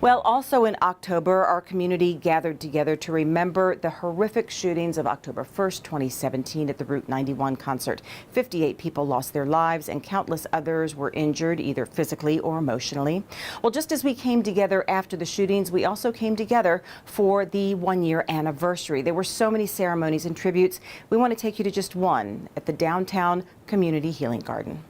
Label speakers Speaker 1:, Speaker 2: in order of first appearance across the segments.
Speaker 1: Well, also in October, our community gathered together to remember the horrific shootings of October 1st, 2017 at the Route 91 concert. 58 people lost their lives and countless others were injured, either physically or emotionally. Well, just as we came together after the shootings, we also came together for the one-year anniversary. There were so many ceremonies and tributes. We want to take you to just one at the downtown Community Healing Garden.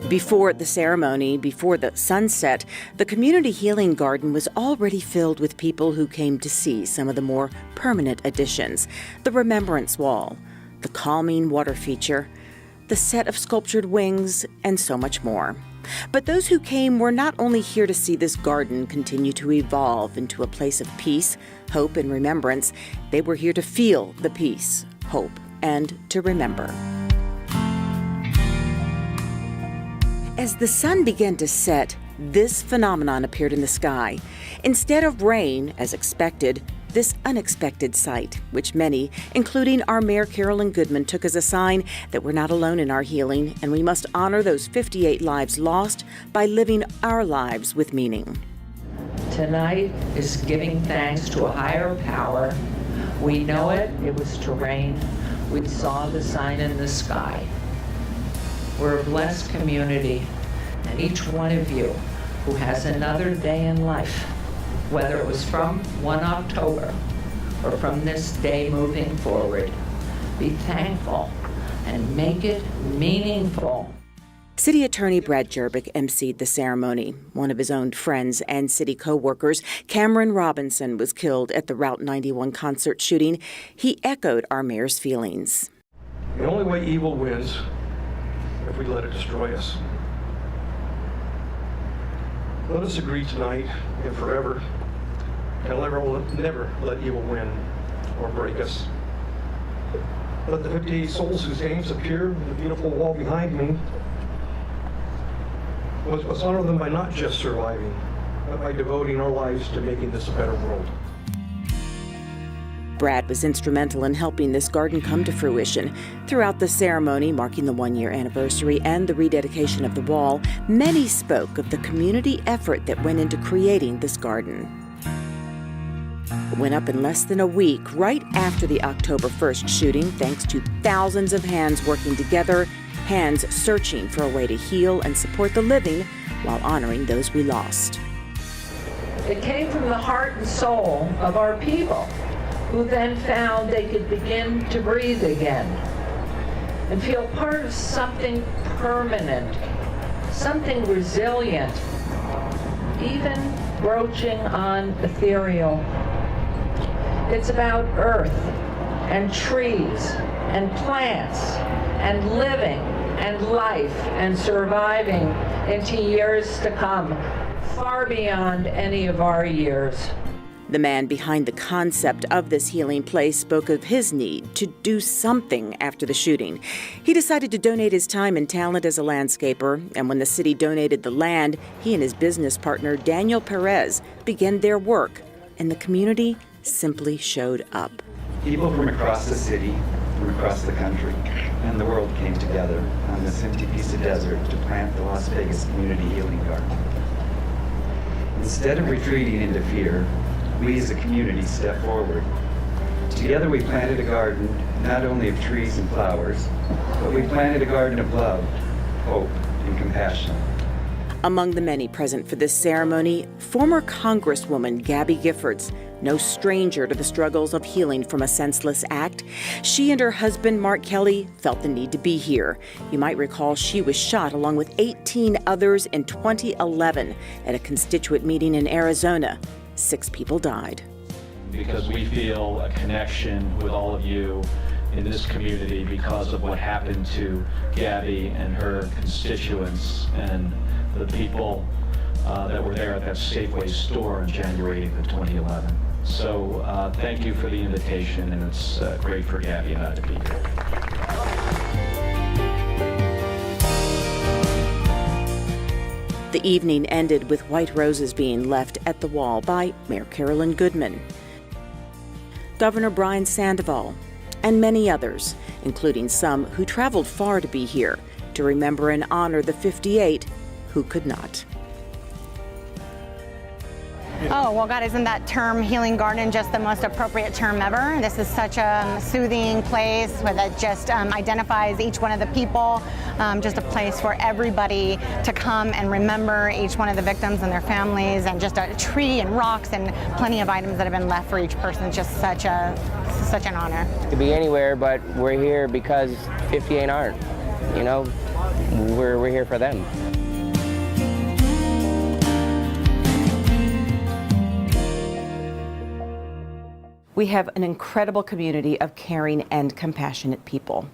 Speaker 1: Before the ceremony, before the sunset, the Community Healing Garden was already filled with people who came to see some of the more permanent additions. The Remembrance Wall, the calming water feature, the set of sculptured wings, and so much more. But those who came were not only here to see this garden continue to evolve into a place of peace, hope, and remembrance. They were here to feel the peace, hope, and to remember. As the sun began to set, this phenomenon appeared in the sky. Instead of rain, as expected, this unexpected sight, which many, including our Mayor Carolyn Goodman, took as a sign that we're not alone in our healing, and we must honor those 58 lives lost by living our lives with meaning.
Speaker 2: Tonight is giving thanks to a higher power. We know it was to rain. We saw the sign in the sky. We're a blessed community, and each one of you who has another day in life, whether it was from 1 October or from this day moving forward, be thankful and make it meaningful.
Speaker 1: City Attorney Brad Jerbick emceed the ceremony. One of his own friends and city co-workers, Cameron Robinson, was killed at the Route 91 concert shooting. He echoed our mayor's feelings.
Speaker 3: The only way evil wins if we let it destroy us. Let us agree tonight and forever and never let evil win or break us. Let the 58 souls whose names appear in the beautiful wall behind me, let's honor them by not just surviving, but by devoting our lives to making this a better world.
Speaker 1: Brad was instrumental in helping this garden come to fruition. Throughout the ceremony marking the one-year anniversary and the rededication of the wall, many spoke of the community effort that went into creating this garden. It went up in less than a week, right after the October 1st shooting, thanks to thousands of hands working together, hands searching for a way to heal and support the living while honoring those we lost.
Speaker 2: It came from the heart and soul of our people, who then found they could begin to breathe again and feel part of something permanent, something resilient, even broaching on ethereal. It's about earth and trees and plants and living and life and surviving into years to come, far beyond any of our years.
Speaker 1: The man behind the concept of this healing place spoke of his need to do something after the shooting. He decided to donate his time and talent as a landscaper, and when the city donated the land, he and his business partner, Daniel Perez, began their work, and the community simply showed up.
Speaker 4: People from across the city, from across the country, and the world came together on this empty piece of desert to plant the Las Vegas Community Healing Garden. Instead of retreating into fear, we as a community stepped forward. Together we planted a garden, not only of trees and flowers, but we planted a garden of love, hope, and compassion.
Speaker 1: Among the many present for this ceremony, former Congresswoman Gabby Giffords, no stranger to the struggles of healing from a senseless act. She and her husband, Mark Kelly, felt the need to be here. You might recall she was shot along with 18 others in 2011 at a constituent meeting in Arizona. 6 people died.
Speaker 5: Because we feel a connection with all of you in this community because of what happened to Gabby and her constituents and the people that were there at that Safeway store on January 8th of 2011. So thank you for the invitation, and it's great for Gabby and I to be here.
Speaker 1: The evening ended with white roses being left at the wall by Mayor Carolyn Goodman, Governor Brian Sandoval, and many others, including some who traveled far to be here to remember and honor the 58 who could not.
Speaker 6: Oh, well, God, isn't that term healing garden just the most appropriate term ever? This is such a soothing place that just identifies each one of the people, just a place for everybody to come and remember each one of the victims and their families, and just a tree and rocks and plenty of items that have been left for each person. It's just such an honor.
Speaker 7: Could be anywhere, but we're here because 58 aren't. You know, we're here for them.
Speaker 1: We have an incredible community of caring and compassionate people.